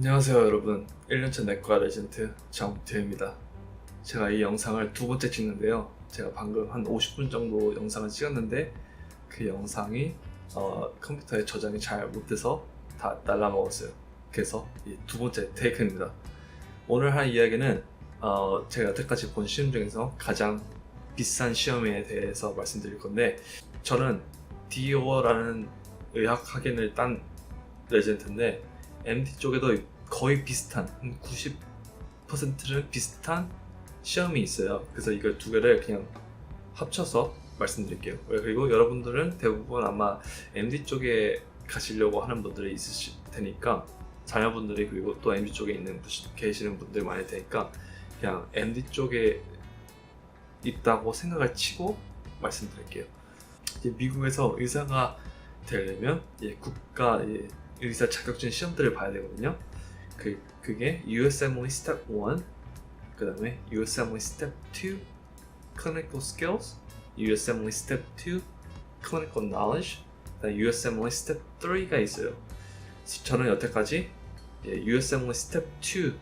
안녕하세요 여러분, 1년차 내과 레전트 정태입니다. 제가 이 영상을 두 번째 찍는데요, 제가 방금 한 50분 정도 영상을 찍었는데 그 영상이 컴퓨터에 저장이 잘 못돼서 다 날라먹었어요. 그래서 이 두 번째 테이크입니다. 오늘 할 이야기는 제가 여태까지 본 시험 중에서 가장 비싼 시험에 대해서 말씀드릴 건데, 저는 DO라는 의학 학연을 딴 레전트인데 MD 쪽에도 거의 비슷한, 한 90%는 비슷한 시험이 있어요. 그래서 이걸 두 개를 그냥 합쳐서 말씀드릴게요. 그리고 여러분들은 대부분 아마 MD 쪽에 가시려고 하는 분들이 있으실 테니까, 자녀분들이 그리고 또 MD 쪽에 계시는 분들 많을 테니까 그냥 MD 쪽에 있다고 생각을 치고 말씀드릴게요. 이제 미국에서 의사가 되려면 국가 의사 자격증 시험들을 봐야 되거든요. 그게 USMLE Step 1, 그 다음에 USMLE Step 2 Clinical Skills, USMLE Step 2 Clinical Knowledge, 그다음에 USMLE Step 3가 있어요. 저는 여태까지 USMLE Step 2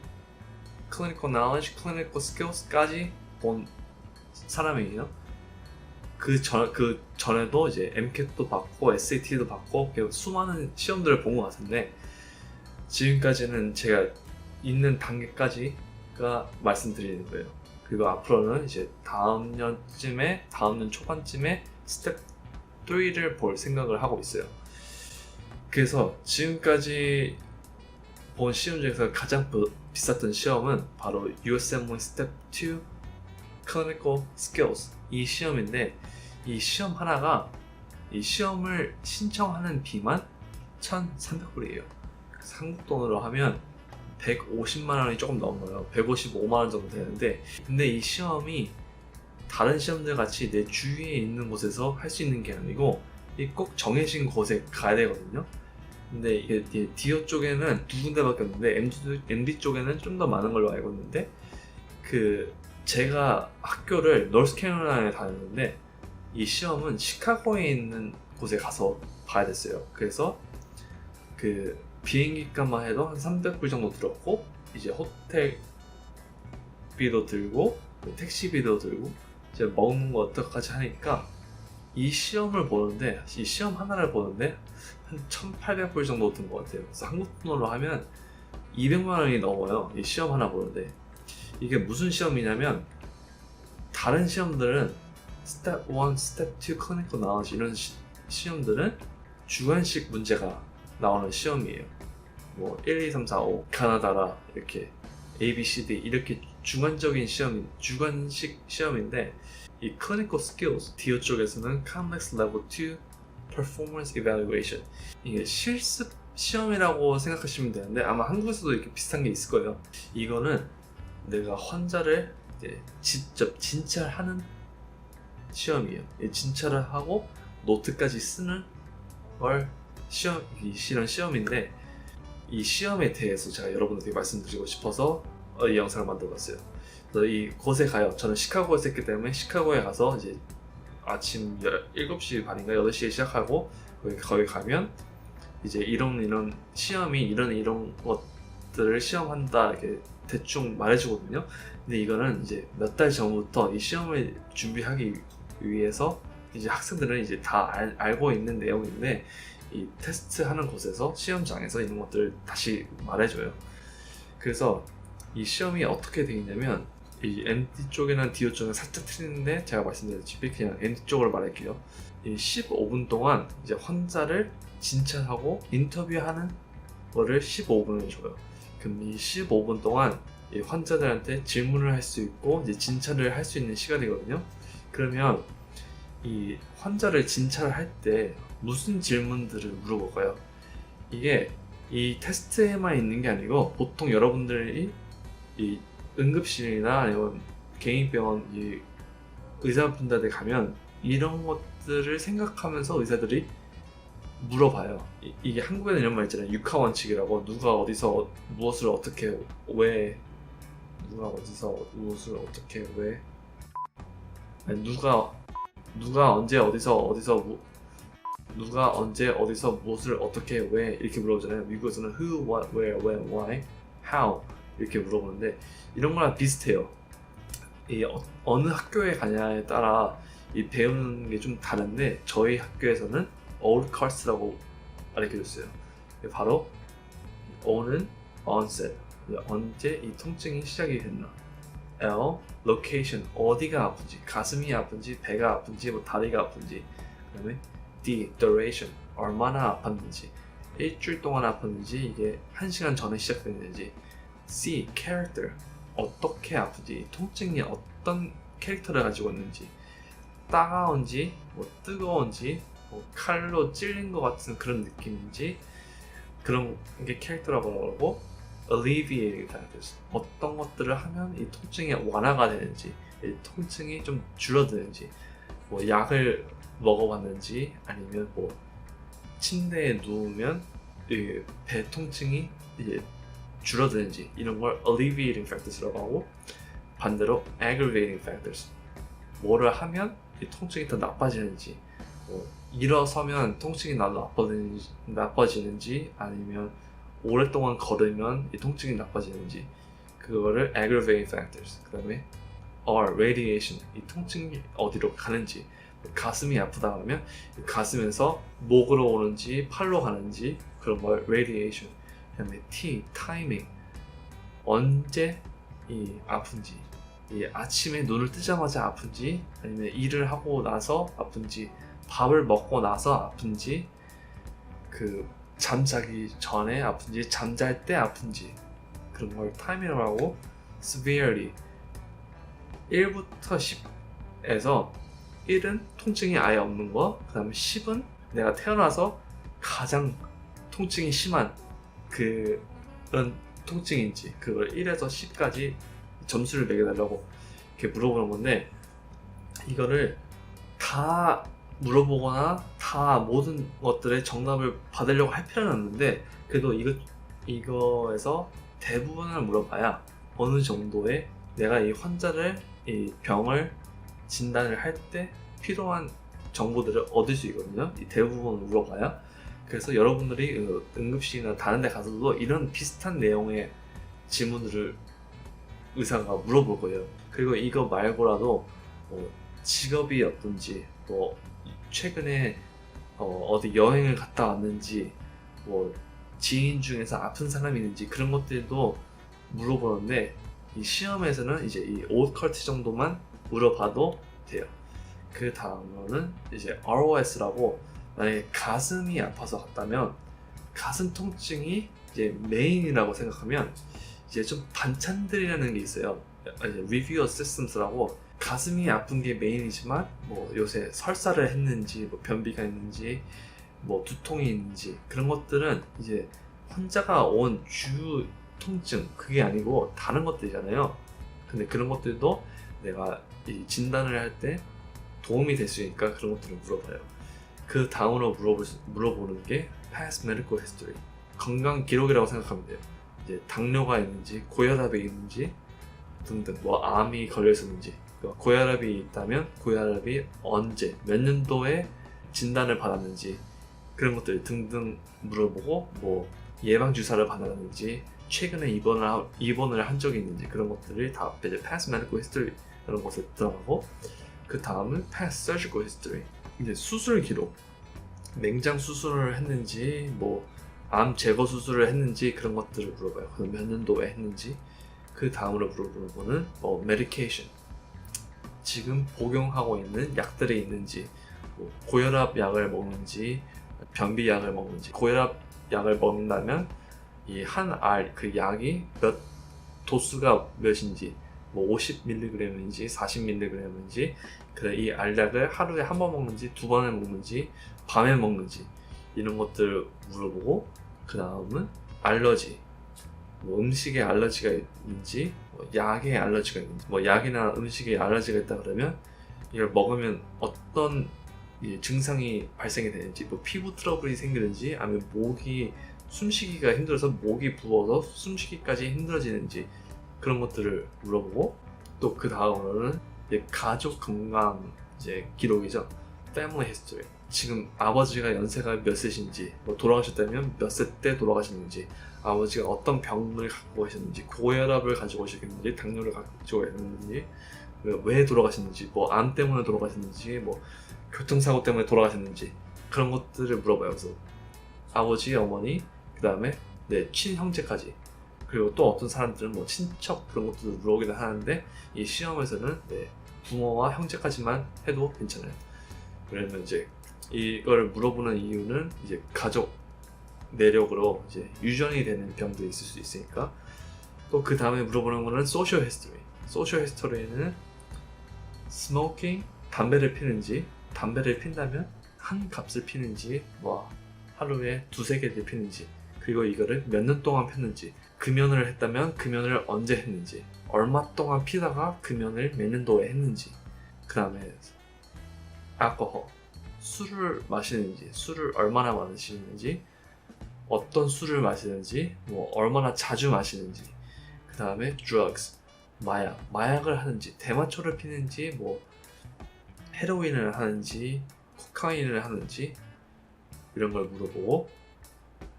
Clinical Knowledge, Clinical Skills까지 본 사람이에요. 그 전에도 이제 MCAT도 받고 SAT도 받고 수많은 시험들을 본 것 같은데, 지금까지는 제가 있는 단계까지가 말씀드리는 거예요. 그리고 앞으로는 이제 다음 년 초반쯤에 스텝 3를 볼 생각을 하고 있어요. 그래서 지금까지 본 시험 중에서 가장 비쌌던 시험은 바로 USMLE Step 2 Clinical Skills 이 시험인데, 이 시험 하나가, 이 시험을 신청하는 비만 1,300불이에요. 한국 돈으로 하면 150만 원이 조금 넘어요. 155만 원 정도 되는데, 근데 이 시험이 다른 시험들 같이 내 주위에 있는 곳에서 할 수 있는 게 아니고 꼭 정해진 곳에 가야 되거든요. 근데 이게 디오 쪽에는 두 군데밖에 없는데 MD 쪽에는 좀 더 많은 걸로 알고 있는데, 제가 학교를 노스캐롤라이나에 다녔는데 이 시험은 시카고에 있는 곳에 가서 봐야 됐어요. 그래서 비행기 값만 해도 한 300불 정도 들었고, 이제 호텔비도 들고 택시비도 들고 이제 먹는 거 어떡하지 하니까 이 시험 하나를 보는데 한 1,800불 정도 든 것 같아요. 그래서 한국 돈으로 하면 200만 원이 넘어요, 이 시험 하나 보는데. 이게 무슨 시험이냐면, 다른 시험들은 스텝 1, 스텝 2 클리니컬 나우지 이런 시험들은 주관식 문제가 나오는 시험이에요. 뭐 1, 2, 3, 4, 5 가나다라 이렇게 A, B, C, D 이렇게 주관식 시험인데, 이 clinical skills DO 쪽에서는 complex level 2 performance evaluation, 이게 실습 시험이라고 생각하시면 되는데, 아마 한국에서도 이렇게 비슷한 게 있을 거예요. 이거는 내가 환자를 직접 진찰하는 시험이에요. 진찰을 하고 노트까지 쓰는 걸 실은 시험인데, 이 시험에 대해서 제가 여러분들께 말씀드리고 싶어서 이 영상을 만들어봤어요. 그래서 이 곳에 가요. 저는 시카고에서 했기 때문에 시카고에 가서 이제 아침 7시 반인가 8시에 시작하고 거기 가면 이제 이런 시험이 이런 것들을 시험한다 이렇게 대충 말해주거든요. 근데 이거는 이제 몇 달 전부터 이 시험을 준비하기 위해서 이제 학생들은 이제 다 알고 있는 내용인데, 이 테스트 하는 곳에서 시험장에서 이런 것들을 다시 말해줘요. 그래서 이 시험이 어떻게 되어 있냐면, 이 MD 쪽이나 DO 쪽은 살짝 틀리는데, 제가 말씀드렸다시피 그냥 MD 쪽으로 말할게요. 이 15분 동안 이제 환자를 진찰하고 인터뷰하는 거를 15분을 줘요. 그럼 이 15분 동안 이 환자들한테 질문을 할 수 있고 이제 진찰을 할 수 있는 시간이거든요. 그러면 이 환자를 진찰할 때 무슨 질문들을 물어볼까요? 이게 이 테스트에만 있는 게 아니고, 보통 여러분들이 이 응급실이나 아니면 개인병원 이 의사분들한테 가면 이런 것들을 생각하면서 의사들이 물어봐요. 이게 한국에는 이런 말 있잖아요. 육하원칙이라고. 누가 어디서 무엇을 어떻게 왜, 누가 어디서 무엇을 어떻게 왜, 아니, 누가 언제 어디서 누가 언제 어디서 무엇을 어떻게 왜 이렇게 물어보잖아요. 미국에서는 who, what, where, when, why, how 이렇게 물어보는데 이런 거랑 비슷해요. 이 어느 학교에 가냐에 따라 이 배우는 게 좀 다른데 저희 학교에서는 old cars라고 가르쳐줬어요. 바로 O는 onset, 언제 이 통증이 시작이 됐나. L, location, 어디가 아픈지, 가슴이 아픈지, 배가 아픈지, 뭐 다리가 아픈지. 그 다음에 D, duration, 얼마나 아팠는지, 일주일 동안 아팠는지, 이게 1시간 전에 시작됐는지. C, character, 어떻게 아픈지, 통증이 어떤 캐릭터를 가지고 있는지, 따가운지, 뭐 뜨거운지, 뭐 칼로 찔린 것 같은 그런 느낌인지, 그런 게 캐릭터라고 그러고, alleviating factors, 어떤 것들을 하면 이 통증이 완화가 되는지, 이 통증이 좀 줄어드는지, 뭐 약을 먹어봤는지, 아니면 뭐 침대에 누우면 이 배 통증이 이제 줄어드는지, 이런 걸 alleviating factors라고 하고, 반대로 aggravating factors, 뭐를 하면 이 통증이 더 나빠지는지, 뭐 일어서면 통증이 나빠지는지 아니면 오랫동안 걸으면 이 통증이 나빠지는지, 그거를 aggravating factors. 그 다음에 R, radiation, 이 통증이 어디로 가는지, 가슴이 아프다 그러면 가슴에서 목으로 오는지 팔로 가는지, 그런 걸 radiation. 그 다음에 T, timing, 언제 이 아픈지, 이 아침에 눈을 뜨자마자 아픈지, 아니면 일을 하고 나서 아픈지, 밥을 먹고 나서 아픈지, 그 잠자기 전에 아픈지, 잠잘 때 아픈지, 그런 걸 타이밍이라고 하고, severity, 1부터 10에서 1은 통증이 아예 없는 거, 그 다음에 10은 내가 태어나서 가장 통증이 심한 그런 통증인지, 그걸 1에서 10까지 점수를 매겨달라고 이렇게 물어보는 건데, 이거를 다 물어보거나 다 모든 것들의 정답을 받으려고 할 필요는 없는데, 그래도 이거에서 대부분을 물어봐야 어느 정도의 내가 이 환자를, 이 병을 진단을 할 때 필요한 정보들을 얻을 수 있거든요. 이 대부분을 물어봐야. 그래서 여러분들이 응급실이나 다른 데 가서도 이런 비슷한 내용의 질문들을 의사가 물어볼 거예요. 그리고 이거 말고라도 직업이 어떤지, 뭐 최근에 어디 여행을 갔다 왔는지, 뭐 지인 중에서 아픈 사람이 있는지, 그런 것들도 물어보는데, 이 시험에서는 이제 이 오컬트 정도만 물어봐도 돼요. 그 다음으로는 이제 ROS라고, 만약에 가슴이 아파서 갔다면 가슴 통증이 이제 메인이라고 생각하면, 이제 좀 반찬들이라는 게 있어요. 이제 Review Systems라고, 가슴이 아픈 게 메인이지만 뭐 요새 설사를 했는지, 뭐 변비가 있는지, 뭐 두통이 있는지, 그런 것들은 이제 환자가 온 주 통증, 그게 아니고 다른 것들이잖아요. 근데 그런 것들도 내가 이 진단을 할 때 도움이 될 수 있으니까 그런 것들을 물어봐요. 그 다음으로 물어보는 게 past medical history, 건강 기록이라고 생각하면 돼요. 이제 당뇨가 있는지, 고혈압이 있는지 등등, 뭐 암이 걸려 있었는지, 고혈압이 있다면 고혈압이 언제, 몇 년도에 진단을 받았는지, 그런 것들 등등 물어보고, 뭐 예방 주사를 받았는지, 최근에 입원을 한 적이 있는지, 그런 것들이 다 이제 past medical history 이런 것에 들어가고, 그 다음은 past surgical history, 이제 수술 기록, 맹장 수술을 했는지, 뭐 암 제거 수술을 했는지, 그런 것들을 물어봐요. 그럼 몇 년도에 했는지. 그 다음으로 물어보는 거는 뭐 medication, 지금 복용하고 있는 약들이 있는지, 뭐 고혈압 약을 먹는지, 변비 약을 먹는지. 고혈압 약을 먹는다면 이 한 알, 그 약이 몇 도수가 몇인지, 뭐 50mg인지 40mg인지, 그래 이 알약을 하루에 한 번 먹는지 두 번을 먹는지 밤에 먹는지, 이런 것들을 물어보고, 그 다음은 알러지, 뭐 음식에 알러지가 있는지, 뭐 약에 알러지가 있는지, 뭐 약이나 음식에 알러지가 있다 그러면 이걸 먹으면 어떤 증상이 발생이 되는지, 뭐 피부 트러블이 생기는지, 아니면 목이 숨쉬기가 힘들어서 목이 부어서 숨쉬기까지 힘들어지는지, 그런 것들을 물어보고, 또 그 다음으로는 가족 건강 이제 기록이죠. Family History, 지금 아버지가 연세가 몇세신지, 뭐 돌아가셨다면 몇 세 때 돌아가셨는지, 아버지가 어떤 병을 갖고 계셨는지, 고혈압을 가지고 계셨는지, 당뇨를 가지고 계셨는지, 왜 돌아가셨는지, 뭐 암 때문에 돌아가셨는지, 뭐 교통사고 때문에 돌아가셨는지, 그런 것들을 물어봐요. 그래서 아버지, 어머니, 그 다음에 내 친형제까지, 그리고 또 어떤 사람들은 뭐 친척 그런 것들도 물어보기도 하는데, 이 시험에서는 부모와 형제까지만 해도 괜찮아요. 그러면 이제 이걸 물어보는 이유는 이제 가족 내력으로 이제 유전이 되는 병도 있을 수 있으니까. 또 그 다음에 물어보는 거는 소셜 히스토리. 소셜 히스토리는 스모킹, 담배를 피는지, 담배를 핀다면 한 값을 피는지, 뭐 하루에 두세 개를 피는지, 그리고 이거를 몇 년 동안 폈는지, 금연을 했다면 금연을 언제 했는지, 얼마 동안 피다가 금연을 몇 년도에 했는지, 그 다음에 알코올, 술을 마시는지, 술을 얼마나 마시는지, 어떤 술을 마시는지, 뭐 얼마나 자주 마시는지, 그 다음에 drugs, 마약을 하는지, 대마초를 피는지, 뭐 헤로인을 하는지, 코카인을 하는지, 이런 걸 물어보고,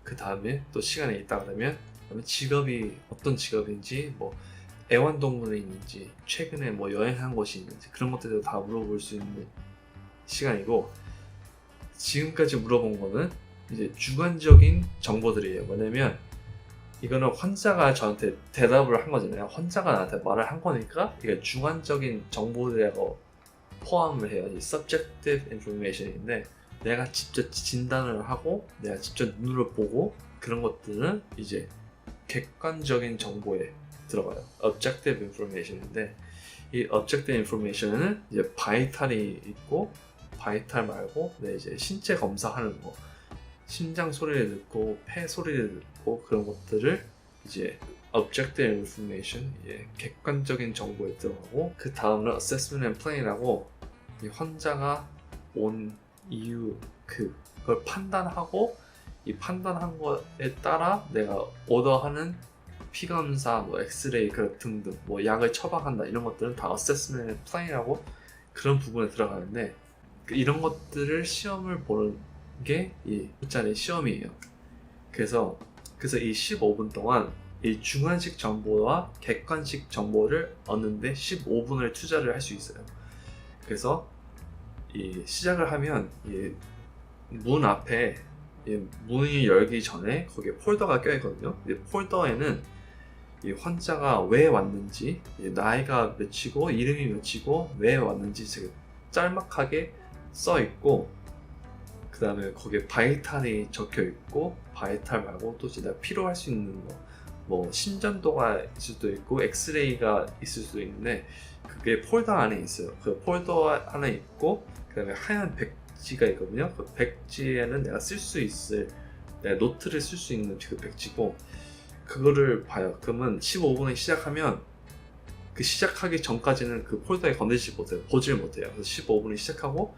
그 다음에 또 시간이 있다 그러면 직업이 어떤 직업인지, 뭐 애완동물이 있는지, 최근에 뭐 여행한 곳이 있는지, 그런 것들도 다 물어볼 수 있는 시간이고, 지금까지 물어본 거는 이제 주관적인 정보들이에요. 뭐냐면 이거는 환자가 저한테 대답을 한 거잖아요. 환자가 나한테 말을 한 거니까 이게 주관적인 정보들하고 포함을 해요. 이 subjective information인데, 내가 직접 진단을 하고 내가 직접 눈으로 보고 그런 것들은 이제 객관적인 정보에 들어가요. objective information인데, 이 objective information은 이제 바이탈이 있고, 바이탈 말고 이제 신체 검사하는 거, 심장 소리를 듣고 폐 소리를 듣고 그런 것들을 이제 objective information, 객관적인 정보에 들어가고, 그 다음은 assessment and plan이라고 이 환자가 온 이유, 그걸 판단하고, 이 판단한 거에 따라 내가 오더하는 피검사, 뭐 엑스레이 등등, 뭐 약을 처방한다, 이런 것들은 다 assessment and plan이라고 그런 부분에 들어가는데, 이런 것들을 시험을 보는 게 이 5짜리 시험이에요. 그래서 이 15분 동안 이 주관식 정보와 객관식 정보를 얻는데 15분을 투자를 할 수 있어요. 그래서 이 시작을 하면 이 문 앞에 문이 열기 전에 거기에 폴더가 껴있거든요. 이 폴더에는 이 환자가 왜 왔는지, 나이가 몇이고 이름이 몇이고 왜 왔는지 되게 짤막하게 써 있고, 그 다음에 거기에 바이탈이 적혀 있고, 바이탈 말고 또 진짜 필요할 수 있는 거, 뭐 심전도가 있을 수도 있고 엑스레이가 있을 수도 있는데, 그게 폴더 안에 있어요. 그 폴더 안에 있고, 그 다음에 하얀 백지가 있거든요. 그 백지에는 내가 쓸 수 있을, 내가 노트를 쓸 수 있는 그 백지고, 그거를 봐요. 그러면 15분에 시작하면 그 시작하기 전까지는 그 폴더에 건드리지 못해요. 보질 못해요. 그래서 15분에 시작하고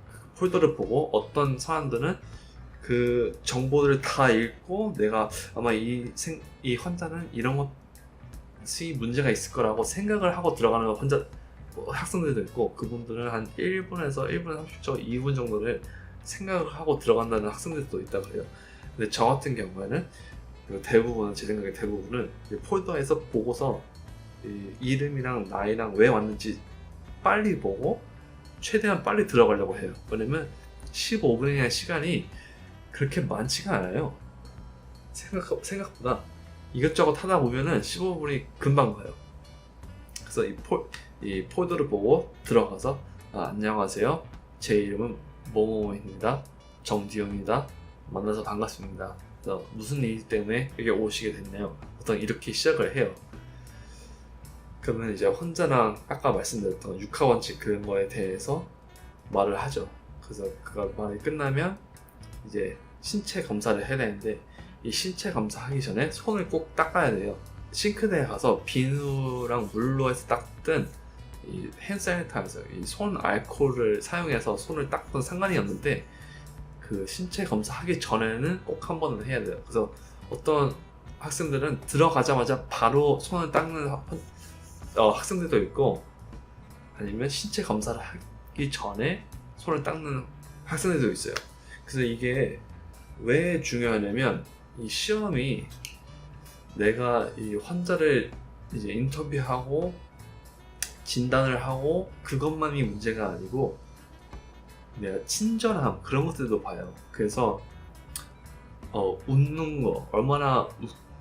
그 폴더를 보고, 어떤 사람들은 그 정보들을 다 읽고 내가 아마 이 환자는 이런 것이 문제가 있을 거라고 생각을 하고 들어가는 학생들도 있고, 그분들은 한 1분에서 1분 30초, 2분 정도를 생각을 하고 들어간다는 학생들도 있다고 해요. 근데 저 같은 경우에는 대부분은, 제 생각에 대부분은 폴더에서 보고서 이름이랑 나이랑 왜 왔는지 빨리 보고 최대한 빨리 들어가려고 해요. 왜냐면 15분이라는 시간이 그렇게 많지가 않아요. 생각보다 이것저것 하다 보면은 15분이 금방 가요. 그래서 이 폴더를 보고 들어가서, 안녕하세요, 제 이름은 뭐뭐입니다, 정디영입니다, 만나서 반갑습니다, 무슨 일 때문에 여기 오시게 됐나요, 보통 이렇게 시작을 해요. 그러면 이제 환자랑 아까 말씀드렸던 육하원칙 그런 거에 대해서 말을 하죠. 그래서 그거 말이 끝나면 이제 신체 검사를 해야 되는데, 이 신체 검사하기 전에 손을 꼭 닦아야 돼요. 싱크대에 가서 비누랑 물로 해서 닦든 이 핸드사니타이저, 이 손 알코올을 사용해서 손을 닦든 상관이 없는데, 그 신체 검사하기 전에는 꼭 한 번은 해야 돼요. 그래서 어떤 학생들은 들어가자마자 바로 손을 닦는 학생들도 있고, 아니면 신체 검사를 하기 전에 손을 닦는 학생들도 있어요. 그래서 이게 왜 중요하냐면 이 시험이 내가 이 환자를 이제 인터뷰하고 진단을 하고 그것만이 문제가 아니고 내가 친절함 그런 것들도 봐요. 그래서 웃는 거 얼마나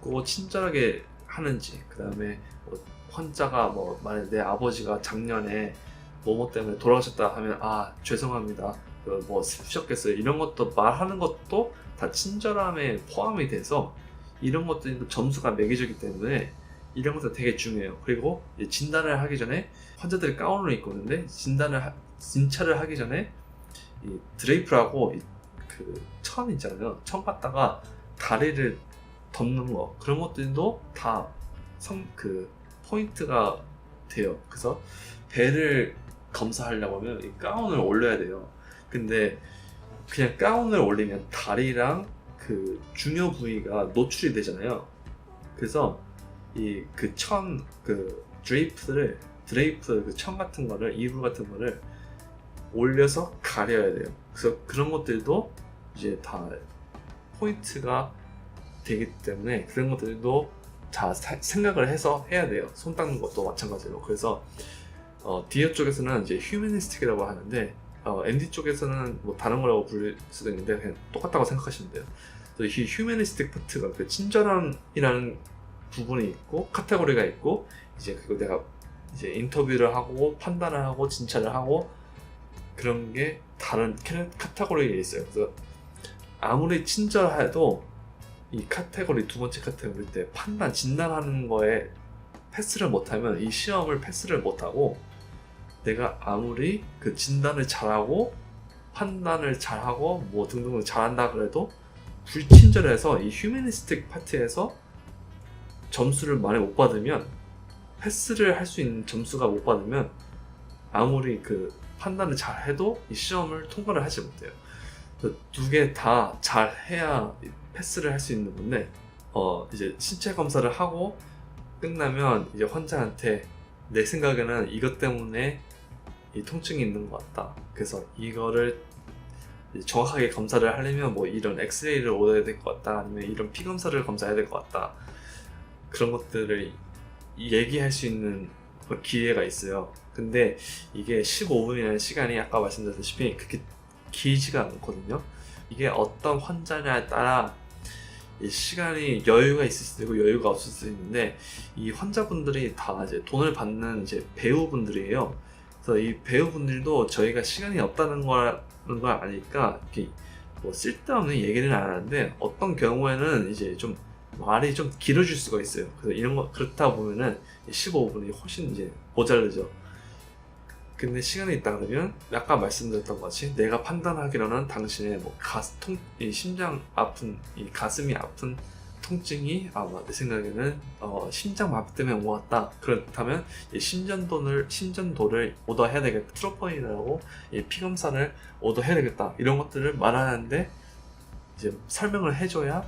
웃고 친절하게 하는지, 그 다음에 환자가 만약 내 아버지가 작년에 뭐뭐 때문에 돌아가셨다 하면 죄송합니다 슬프셨겠어요 이런 것도 말하는 것도 다 친절함에 포함이 돼서 이런 것들도 점수가 매겨지기 때문에 이런 것도 되게 중요해요. 그리고 이제 진단을 하기 전에 환자들이 가운을 입고 있는데 진찰을 하기 전에 이 드레이프라고 그 천 있잖아요. 천 갖다가 다리를 덮는 거 그런 것들도 다 포인트가 돼요. 그래서 배를 검사하려고 하면 이 가운을 올려야 돼요. 근데 그냥 가운을 올리면 다리랑 그 중요 부위가 노출이 되잖아요. 그래서 드레이프 그 천 같은 거를, 이불 같은 거를 올려서 가려야 돼요. 그래서 그런 것들도 이제 다 포인트가 되기 때문에 그런 것들도 다 생각을 해서 해야 돼요. 손 닦는 것도 마찬가지로. 그래서 디어 쪽에서는 이제 휴머니스틱이라고 하는데 MD 쪽에서는 뭐 다른 거라고 부를 수도 있는데 그냥 똑같다고 생각하시면 돼요. 그래서 이 휴머니스틱 파트가 그 친절함이라는 부분이 있고 카테고리가 있고, 이제 그거 내가 이제 인터뷰를 하고 판단을 하고 진찰을 하고 그런 게 다른 카테고리에 있어요. 그래서 아무리 친절해도 이 카테고리, 두 번째 카테고리 때 판단, 진단하는 거에 패스를 못하면 이 시험을 패스를 못하고, 내가 아무리 그 진단을 잘하고 판단을 잘하고 뭐 등등 잘한다 그래도 불친절해서 이 휴머니스틱 파트에서 점수를 많이 못 받으면, 패스를 할 수 있는 점수가 못 받으면 아무리 그 판단을 잘 해도 이 시험을 통과를 하지 못해요. 두 개 다 잘해야 패스를 할 수 있는 건데, 이제 신체 검사를 하고 끝나면 이제 환자한테 내 생각에는 이것 때문에 이 통증이 있는 것 같다. 그래서 이거를 정확하게 검사를 하려면 뭐 이런 엑스레이를 얻어야 될 것 같다. 아니면 이런 피 검사를 검사해야 될 것 같다. 그런 것들을 얘기할 수 있는 기회가 있어요. 근데 이게 15분이라는 시간이 아까 말씀드렸다시피 그렇게 길지가 않거든요. 이게 어떤 환자냐에 따라 이 시간이 여유가 있을 수도 있고 여유가 없을 수도 있는데, 이 환자분들이 다 이제 돈을 받는 이제 배우분들이에요. 그래서 이 배우분들도 저희가 시간이 없다는 걸 아니까 이렇게 뭐 쓸데없는 얘기는 안 하는데, 어떤 경우에는 이제 좀 말이 좀 길어질 수가 있어요. 그래서 이런 거 그렇다 보면은 15분이 훨씬 이제 모자르죠. 근데 시간이 있다 그러면 아까 말씀드렸던 것 같이 내가 판단하기로는 당신의 뭐 이 심장 아픈, 이 가슴이 아픈 통증이 아마 내 생각에는 심장마비 때문에 온 것 같다. 그렇다면 이 심전도를 오더해야 되겠다. 트로포닌이라고 이 피검사를 오더해야 되겠다. 이런 것들을 말하는데 이제 설명을 해줘야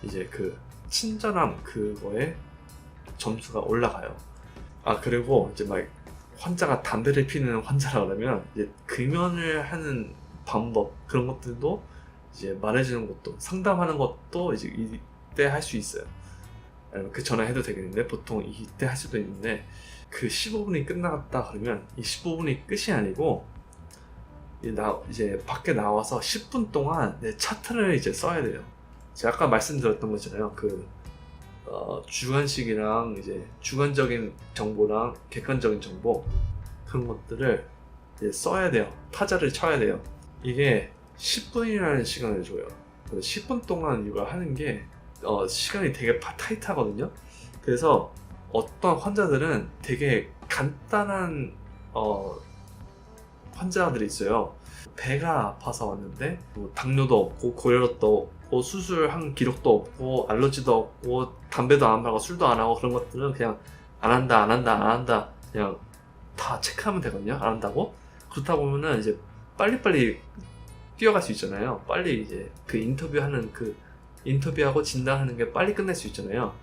이제 그 친절함 그거에 점수가 올라가요. 그리고 이제 막 환자가 담배를 피는 환자라 그러면 이제 금연을 하는 방법 그런 것들도 이제 말해주는 것도, 상담하는 것도 이제 이때 할 수 있어요. 아니면 그 전에 해도 되겠는데 보통 이때 할 수도 있는데, 그 15분이 끝나갔다 그러면 이 15분이 끝이 아니고 이제 밖에 나와서 10분 동안 내 차트를 이제 써야 돼요. 제가 아까 말씀드렸던 거잖아요. 주관식이랑 이제 주관적인 정보랑 객관적인 정보 그런 것들을 이제 써야 돼요. 타자를 쳐야 돼요. 이게 10분이라는 시간을 줘요. 그래서 10분 동안 이걸 하는 게 시간이 되게 타이트하거든요. 그래서 어떤 환자들은 되게 간단한 환자들이 있어요. 배가 아파서 왔는데 뭐 당뇨도 없고 고혈압도 없고 수술한 기록도 없고 알러지도 없고 담배도 안 하고 술도 안 하고 그런 것들은 그냥 안 한다 그냥 다 체크하면 되거든요. 안 한다고. 그렇다 보면은 이제 빨리빨리 뛰어갈 수 있잖아요. 빨리 이제 그 인터뷰하고 진단하는 게 빨리 끝낼 수 있잖아요.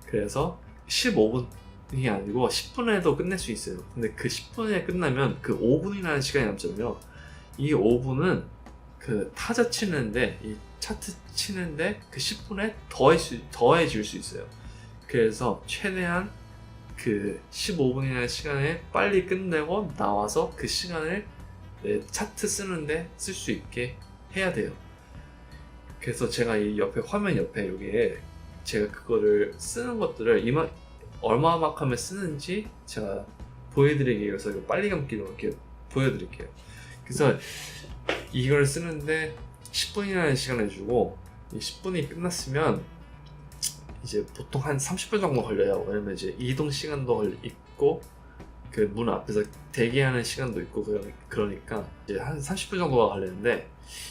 그래서 15분이 아니고 10분에도 끝낼 수 있어요. 근데 그 10분에 끝나면 그 5분이라는 시간이 남잖아요. 이 5분은 그 타자 치는데 이 차트 치는데 그 10분에 더해질 수 있어요. 그래서 최대한 그 15분이라는 시간에 빨리 끝내고 나와서 그 시간을 차트 쓰는데 쓸 수 있게 해야 돼요. 그래서 제가 이 옆에 화면 옆에 여기에 제가 그거를 쓰는 것들을 얼마만큼을 쓰는지 제가 보여드리기 위해서 이거 빨리 감기로 이렇게 보여드릴게요. 그래서 이걸 쓰는데 10분이라는 시간을 주고 이 10분이 끝났으면 이제 보통 한 30분 정도 걸려요. 왜냐면 이제 이동 시간도 있고 그 문 앞에서 대기하는 시간도 있고 그러니까 이제 한 30분 정도가 걸리는데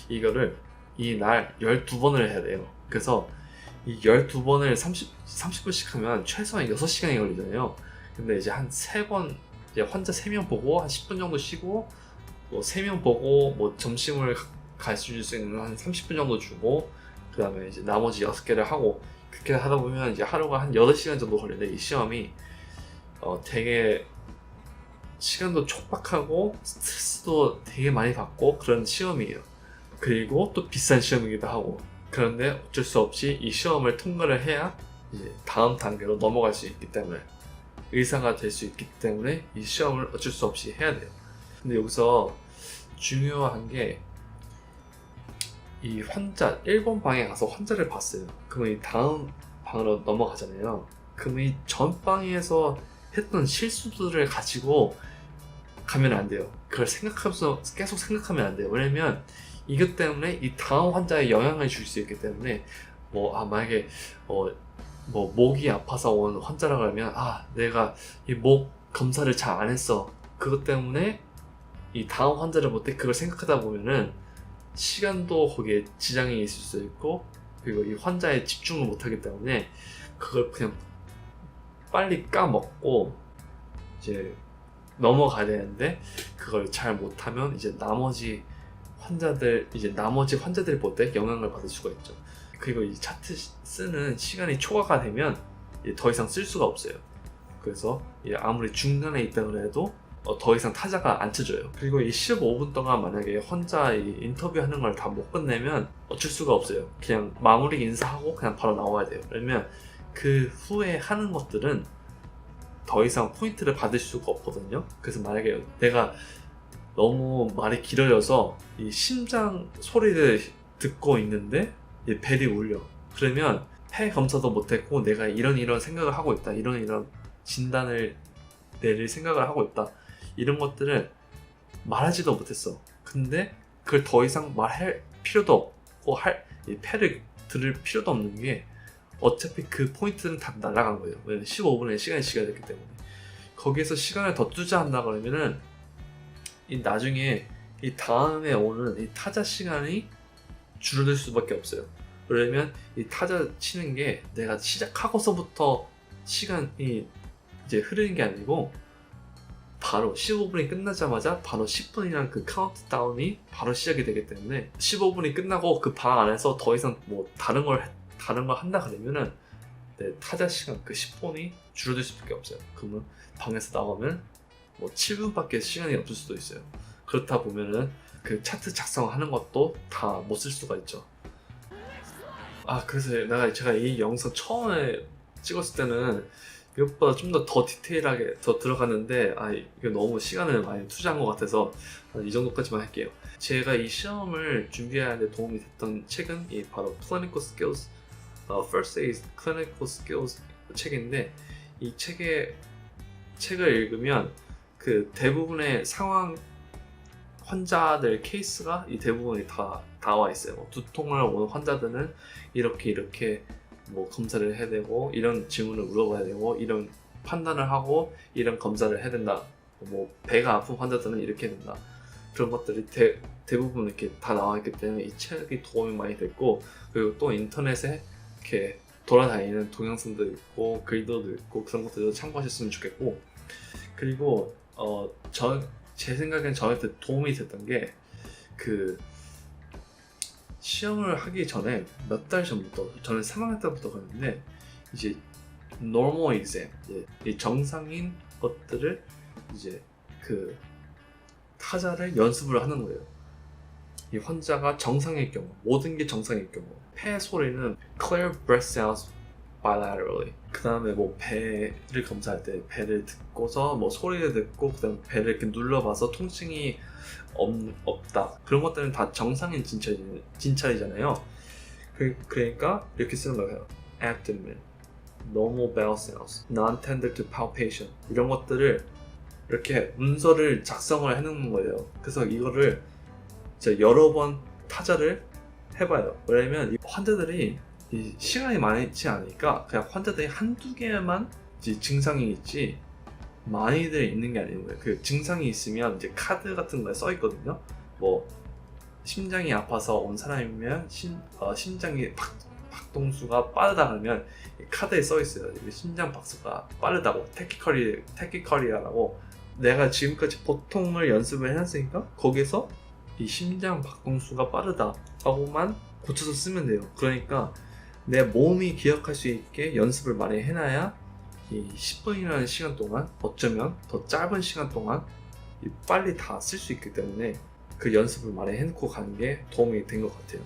이거를 이 날 12번을 해야 돼요. 그래서 이 12번을 30분씩 하면 최소한 6시간이 걸리잖아요. 근데 이제 한 3번 이제 환자 3명 보고 한 10분 정도 쉬고 뭐 3명 보고 뭐 점심을 가실 수 있는 한 30분 정도 주고 그 다음에 이제 나머지 6개를 하고 그렇게 하다 보면 이제 하루가 한 8시간 정도 걸리는데 이 시험이 되게 시간도 촉박하고 스트레스도 되게 많이 받고 그런 시험이에요. 그리고 또 비싼 시험이기도 하고 그런데 어쩔 수 없이 이 시험을 통과를 해야 이제 다음 단계로 넘어갈 수 있기 때문에 의사가 될 수 있기 때문에 이 시험을 어쩔 수 없이 해야 돼요. 근데 여기서 중요한 게 이 환자 1번 방에 가서 환자를 봤어요. 그러면 이 다음 방으로 넘어가잖아요. 그러면 이 전 방에서 했던 실수들을 가지고 가면 안 돼요. 그걸 생각하면서 계속 생각하면 안 돼요. 왜냐면 이것 때문에 이 다음 환자에 영향을 줄 수 있기 때문에 만약에 뭐 목이 아파서 온 환자라고 하면 내가 이 목 검사를 잘 안 했어. 그것 때문에 이 다음 환자를 못 때 그걸 생각하다 보면은 시간도 거기에 지장이 있을 수 있고 그리고 이 환자에 집중을 못 하기 때문에 그걸 그냥 빨리 까먹고 이제 넘어가야 되는데 그걸 잘 못하면 이제 나머지 환자들이 볼 때 영향을 받을 수가 있죠. 그리고 이 차트 쓰는 시간이 초과가 되면 더 이상 쓸 수가 없어요. 그래서 아무리 중간에 있다 그래도 더 이상 타자가 안 쳐져요. 그리고 이 15분 동안 만약에 환자 인터뷰하는 걸 다 못 끝내면 어쩔 수가 없어요. 그냥 마무리 인사하고 그냥 바로 나와야 돼요. 왜냐면 그 후에 하는 것들은 더 이상 포인트를 받을 수가 없거든요. 그래서 만약에 내가 너무 말이 길어져서 이 심장 소리를 듣고 있는데 이 벨이 울려. 그러면 폐 검사도 못했고 내가 이런 생각을 하고 있다. 이런 진단을 내릴 생각을 하고 있다. 이런 것들을 말하지도 못했어. 근데 그걸 더 이상 말할 필요도 없고 이 폐를 들을 필요도 없는 게 어차피 그 포인트는 다 날아간 거예요. 왜냐면 15분의 시간이 지각됐기 때문에. 거기에서 시간을 더 투자한다 그러면은 나중에 이 다음에 오는 이 타자 시간이 줄어들 수밖에 없어요. 왜냐면 이 타자 치는 게 내가 시작하고서부터 시간이 이제 흐르는 게 아니고 바로 15분이 끝나자마자 바로 10분이라는 그 카운트다운이 바로 시작이 되기 때문에 15분이 끝나고 그 방 안에서 더 이상 다른 걸 한다 그러면은 타자 시간 그 10분이 줄어들 수밖에 없어요. 그러면 방에서 나오면 7분밖에 시간이 없을 수도 있어요. 그렇다 보면은 그 차트 작성하는 것도 다 못 쓸 수가 있죠. 그래서 제가 이 영상 처음에 찍었을 때는 이것보다 좀 더 디테일하게 더 들어갔는데 이게 너무 시간을 많이 투자한 것 같아서 이 정도까지만 할게요. 제가 이 시험을 준비하는 데 도움이 됐던 책은 바로 Clinical Skills, First Aid Clinical Skills 책인데 이 책을 읽으면 그 대부분의 상황 환자들 케이스가 대부분이 다 나와 있어요. 두통을 오는 환자들은 이렇게 검사를 해야 되고 이런 질문을 물어봐야 되고 이런 판단을 하고 이런 검사를 해야 된다. 배가 아픈 환자들은 이렇게 해야 된다. 그런 것들이 대부분 이렇게 다 나와 있기 때문에 이 책이 도움이 많이 됐고 그리고 또 인터넷에 이렇게 돌아다니는 동영상도 있고 글도 있고 그런 것들도 참고하셨으면 좋겠고 그리고 제 생각엔 저한테 도움이 됐던 게 그 시험을 하기 전에 몇 달 전부터 저는 3학년 때부터 갔는데 이제 normal exam 이 정상인 것들을 이제 그 타자를 연습을 하는 거예요. 이 환자가 정상일 경우, 모든 게 정상일 경우, 폐 소리는 clear breath sounds bilaterally. 그 다음에 뭐 배를 검사할 때 배를 듣고서 뭐 소리를 듣고 그 다음에 배를 이렇게 눌러봐서 통증이 없다. 그런 것들은 다 정상인 진찰이잖아요. 그러니까 이렇게 쓰는 거예요. abdomen, normal bowel sounds, non-tender to palpation. 이런 것들을 이렇게 문서를 작성을 해놓는 거예요. 그래서 이거를 이제 여러 번 타자를 해봐요. 왜냐면 이 환자들이 이 시간이 많지 않으니까 그냥 환자들이 한두 개만 이제 증상이 있지 많이들 있는 게 아닌 거예요. 그 증상이 있으면 이제 카드 같은 거에 써 있거든요. 뭐 심장이 아파서 온 사람이면 심장이 박동수가 빠르다 그러면 카드에 써 있어요. 심장 박수가 빠르다고 테키커리아라고. 내가 지금까지 보통을 연습을 해놨으니까 거기서 이 심장 박동수가 빠르다 하고만 고쳐서 쓰면 돼요. 그러니까 내 몸이 기억할 수 있게 연습을 많이 해놔야 이 10분이라는 시간 동안, 어쩌면 더 짧은 시간 동안 빨리 다 쓸 수 있기 때문에 그 연습을 많이 해놓고 가는 게 도움이 된 것 같아요.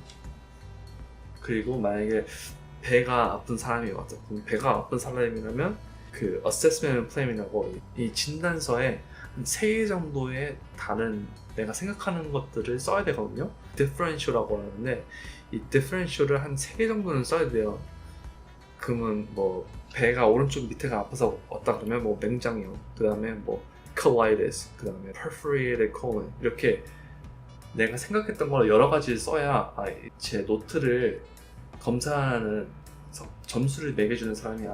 그리고 만약에 배가 아픈 사람이 왔다. 그럼 배가 아픈 사람이라면 그 assessment plan이라고 이 진단서에 한 3개 정도의 다른 내가 생각하는 것들을 써야 되거든요. differential이라고 하는데 이 differential을 한 3개 정도는 써야 돼요. 그러면 뭐 배가 오른쪽 밑에가 아파서 왔다 그러면 뭐 맹장염, 그 다음에 뭐 colitis, 그 다음에 perforated colon, 이렇게 내가 생각했던 걸 여러 가지를 써야 제 노트를 검사하는 점수를 매겨주는 사람이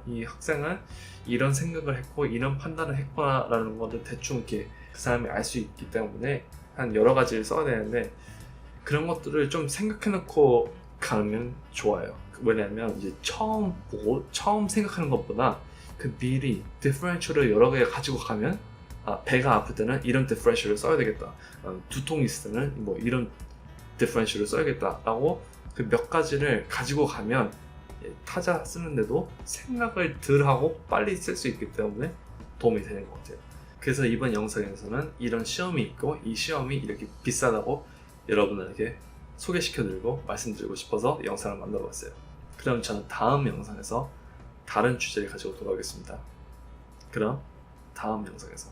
이 학생은 이런 생각을 했고 이런 판단을 했구나 라는 거를 대충 이렇게 그 사람이 알 수 있기 때문에 한 여러 가지를 써야 되는데 그런 것들을 좀 생각해 놓고 가면 좋아요. 왜냐면 이제 처음 보고 처음 생각하는 것보다 그 미리 디퍼런셜을 여러 개 가지고 가면 배가 아플 때는 이런 디퍼런셜을 써야 되겠다, 두통이 있을 때는 뭐 이런 디퍼런셜을 써야겠다 라고 그 몇 가지를 가지고 가면 타자 쓰는데도 생각을 덜 하고 빨리 쓸 수 있기 때문에 도움이 되는 것 같아요. 그래서 이번 영상에서는 이런 시험이 있고 이 시험이 이렇게 비싸다고 여러분들에게 소개시켜드리고 말씀드리고 싶어서 영상을 만들어봤어요. 그럼 저는 다음 영상에서 다른 주제를 가지고 돌아오겠습니다. 그럼 다음 영상에서